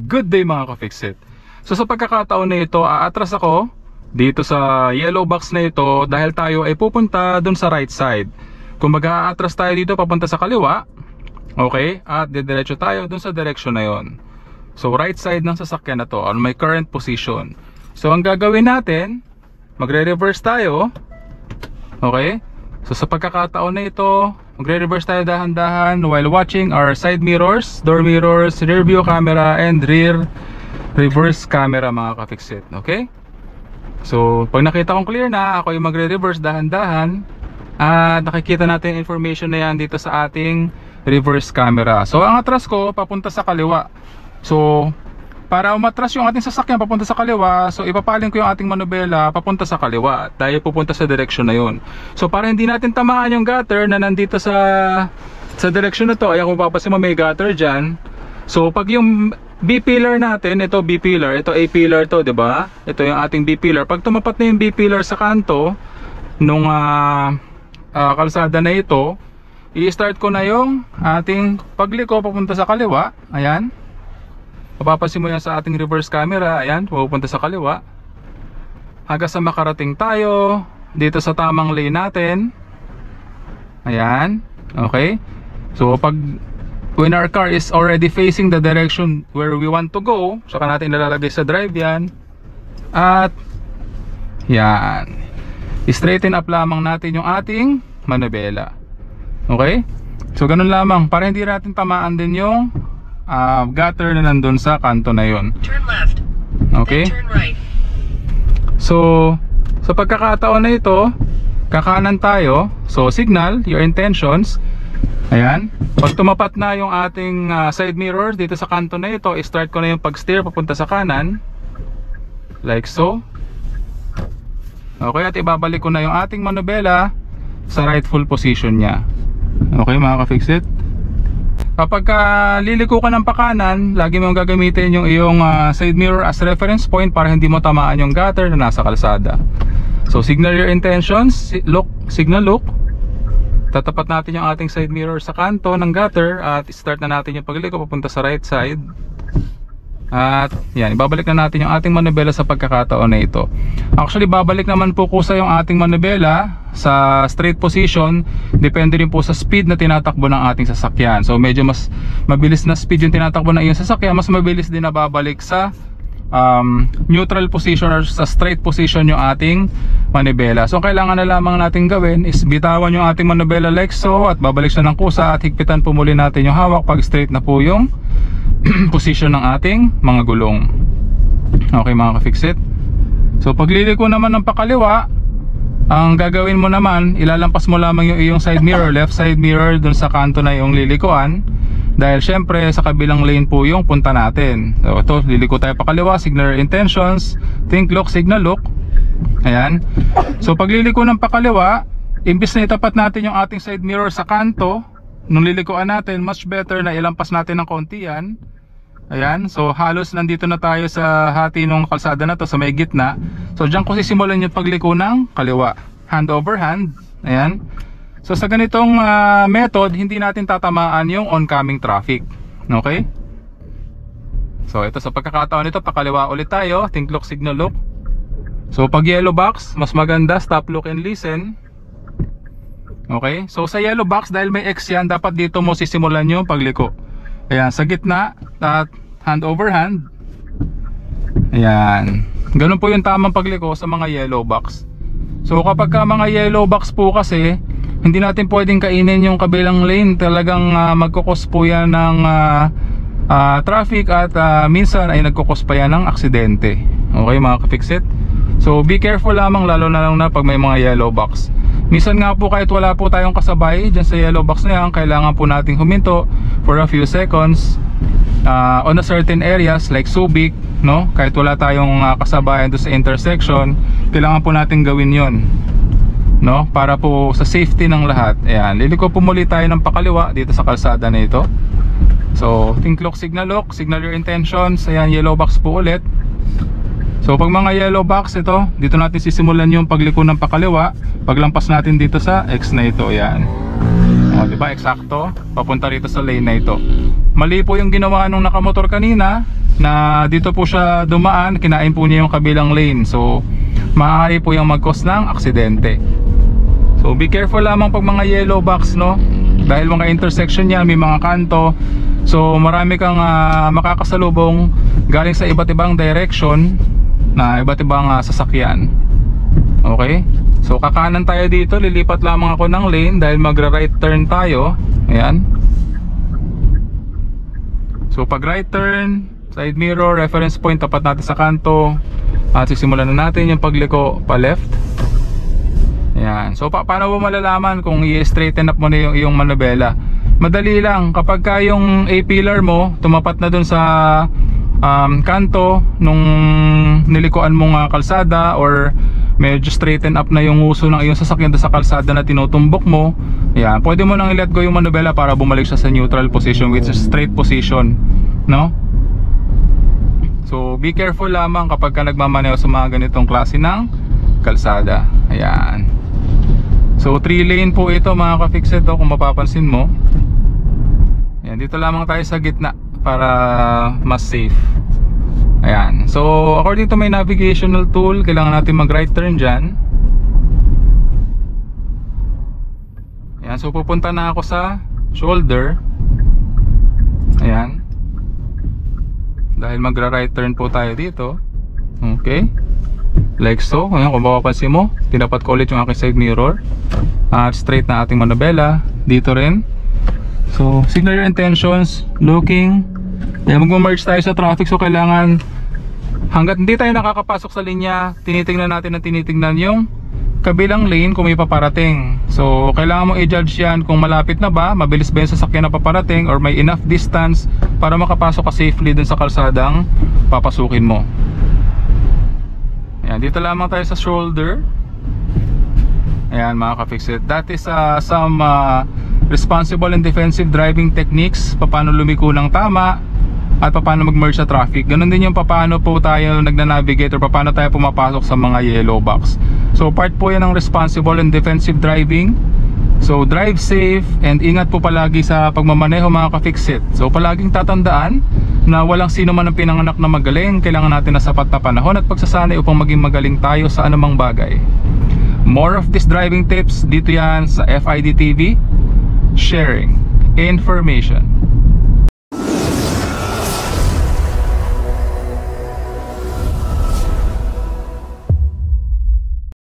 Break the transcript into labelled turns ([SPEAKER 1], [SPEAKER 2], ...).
[SPEAKER 1] Good day mga ka-Fixit. So sa pagkakataon na ito, aatras ako dito sa yellow box na ito dahil tayo ay pupunta dun sa right side. Kung mag-aatras tayo dito papunta sa kaliwa, okay, at didiretso tayo dun sa direction na yon. So right side ng sasakyan na to on my current position. So ang gagawin natin, magre-reverse tayo. Okay? So sa pagkakataon na ito, magre-reverse tayo dahan-dahan while watching our side mirrors, door mirrors, rear view camera, and rear reverse camera mga ka-Fixit. Okay? So pag nakita kong clear na, ako yung magre-reverse dahan-dahan at nakikita natin yung information na yan dito sa ating reverse camera. So ang atras ko papunta sa kaliwa. So para umatras yung ating sasakyan papunta sa kaliwa, so ipapaling ko yung ating manubela papunta sa kaliwa. Tayo pupunta sa direction na yun. So para hindi natin tamaan yung gutter na nandito sa direction na to, ayan kung papasin mo may gutter dyan. So pag yung B-pillar natin, ito B-pillar, ito A-pillar to, diba? Ito yung ating B-pillar. Pag tumapat na yung B-pillar sa kanto nung kalsada na ito, i-start ko na yung ating pagliko papunta sa kaliwa. Ayan. Papapasin mo yan sa ating reverse camera. Ayan, pupunta sa kaliwa hanggang sa makarating tayo dito sa tamang lane natin. Ayan. Okay. So pag when our car is already facing the direction where we want to go, saka natin ilalagay sa drive yan. At yan, straighten up lamang natin yung ating manubela. Okay. So ganun lamang para hindi natin tamaan din yung gutter na nandun sa kanto na yun.
[SPEAKER 2] Turn left.
[SPEAKER 1] Okay.
[SPEAKER 2] Then turn right.
[SPEAKER 1] So sa pagkakataon na ito, kakanan tayo. So signal your intentions. Ayan. Pag tumapat na yung ating side mirrors dito sa kanto na ito, start ko na yung pag-steer papunta sa kanan. Like so. Okay, at ibabalik ko na yung ating manubela sa rightful position niya. Okay mga ka-Fixit. Kapag liliko ka ng pakanan, lagi mong gagamitin yung iyong side mirror as reference point para hindi mo tamaan yung gutter na nasa kalsada. So signal your intentions, look, signal look. Tatapat natin yung ating side mirror sa kanto ng gutter at start na natin yung pagliko papunta sa right side. At yan, ibabalik na natin yung ating manubela sa pagkakataon na ito. Actually, babalik naman po kusa yung ating manubela sa straight position. Depende rin po sa speed na tinatakbo ng ating sasakyan. So medyo mas mabilis na speed yung tinatakbo ng iyong sasakyan, mas mabilis din na babalik sa neutral position or sa straight position yung ating manubela. So kailangan na lamang natin gawin is bitawan yung ating manubela like so at babalik siya ng kusa at higpitan po muli natin yung hawak pag straight na po yung position ng ating mga gulong. Okay mga ka-Fixit. So pagliliko naman ng pakaliwa, ang gagawin mo naman, ilalampas mo lamang yung iyong side mirror, left side mirror dun sa kanto na yung lilikuan. Dahil syempre sa kabilang lane po yung punta natin. So ito, liliko tayo pa kaliwa, signal your intentions, think look, signal look. Ayan. So pagliliko ng pakaliwa, imbis na itapat natin yung ating side mirror sa kanto nung lilikuan natin, much better na ilampas natin ng konti yan. Ayan. So halos nandito na tayo sa hati ng kalsada na to, sa may gitna. So dyan ko sisimulan yung pagliko ng kaliwa, hand over hand. Ayan. So sa ganitong method, hindi natin tatamaan yung oncoming traffic. Okay? So ito sa pagkakataon nito, pakaliwa ulit tayo, think look, signal look. So pag yellow box, mas maganda stop, look and listen. Okay? So sa yellow box, dahil may X yan, dapat dito mo sisimulan yung pagliko. Ayan, sa gitna, at hand over hand. Ayan. Ganun po yung tamang pagliko sa mga yellow box. So kapag mga yellow box po kasi, hindi natin pwedeng kainin yung kabilang lane. Talagang magkukos po yan ng traffic at minsan ay nagkukos pa yan ng aksidente. Okay mga ka-Fixit. So be careful lamang, lalo na lang na pag may mga yellow box. Minsan nga po kahit wala po tayong kasabay dyan sa yellow box na yan, kailangan po nating huminto for a few seconds on a certain areas like Subic, no? Kahit wala tayong kasabayan doon sa intersection, kailangan po natin gawin yon, no? Para po sa safety ng lahat. Ayan, liliko po muli tayo ng pakaliwa dito sa kalsada na ito. So think look, signal your intentions. Ayan, yellow box po ulit. So pag mga yellow box ito, dito natin sisimulan yung pagliko ng pakaliwa. Paglampas natin dito sa X na ito, ayan. O, diba, eksakto, papunta rito sa lane na ito. mali po yung ginawa nung nakamotor kanina, na dito po siya dumaan, kinain po niya yung kabilang lane. So maaari po yung mag-cause ng aksidente. So be careful lamang pag mga yellow box, no? Dahil mga intersection yan, may mga kanto. So marami kang makakasalubong galing sa iba't ibang direction na iba't ibang sasakyan. Okay? So kakanan tayo dito, lilipat lamang ako ng lane dahil magra-right turn tayo. Ayan. So pag right turn, side mirror, reference point tapat natin sa kanto. At sisimulan na natin yung pagliko pa left. Ayan. So paano mo malalaman kung i-straighten up mo na yung iyong manubela? Madali lang, kapag ka yung A-pillar mo tumapat na dun sa kanto nung nilikuan mong kalsada, or medyo straighten up na yung uso ng iyong sasakyan sa kalsada na tinutumbok mo, ayan, pwede mo nang i-let go yung manubela para bumalik siya sa neutral position, which is straight position, no? So be careful lamang kapag ka nagmamaneho sa mga ganitong klase ng kalsada. Ayan. So 3 lane po ito mga ka-fixed, kung mapapansin mo. Ayan, dito lamang tayo sa gitna para mas safe. Ayan. So according to my navigational tool, kailangan natin mag right turn dyan. Ayan. So pupunta na ako sa shoulder. Ayan. Dahil magra right turn po tayo dito. Okay, like so. Ayan, kung mapapansin mo, tinapat ko ulit yung aking side mirror. At straight na ating manubela. Dito rin. So signal your intentions, looking. Ayan, mag-merge tayo sa traffic. So kailangan, hanggat hindi tayo nakakapasok sa linya, tinitingnan natin na tinitingnan yung kabilang lane kung may paparating. So kailangan mong i-judge yan kung malapit na ba, mabilis ba yung sasakyan na paparating, or may enough distance para makapasok ka safely dun sa kalsadang papasukin mo. Ayan, dito lamang tayo sa shoulder. Ayan mga ka-fixit, that is some responsible and defensive driving techniques, paano lumiko ng tama at paano mag-merge sa traffic. Ganun din yung paano po tayo nagna-navigate or paano tayo pumapasok sa mga yellow box. So part po yan ng responsible and defensive driving. So drive safe and ingat po palagi sa pagmamaneho mga ka-fixit. So palaging tatandaan na walang sino man ang pinanganak na magaling. Kailangan natin na sapat na panahon at pagsasanay upang maging magaling tayo sa anumang bagay. More of these driving tips dito yan sa FID TV, sharing information.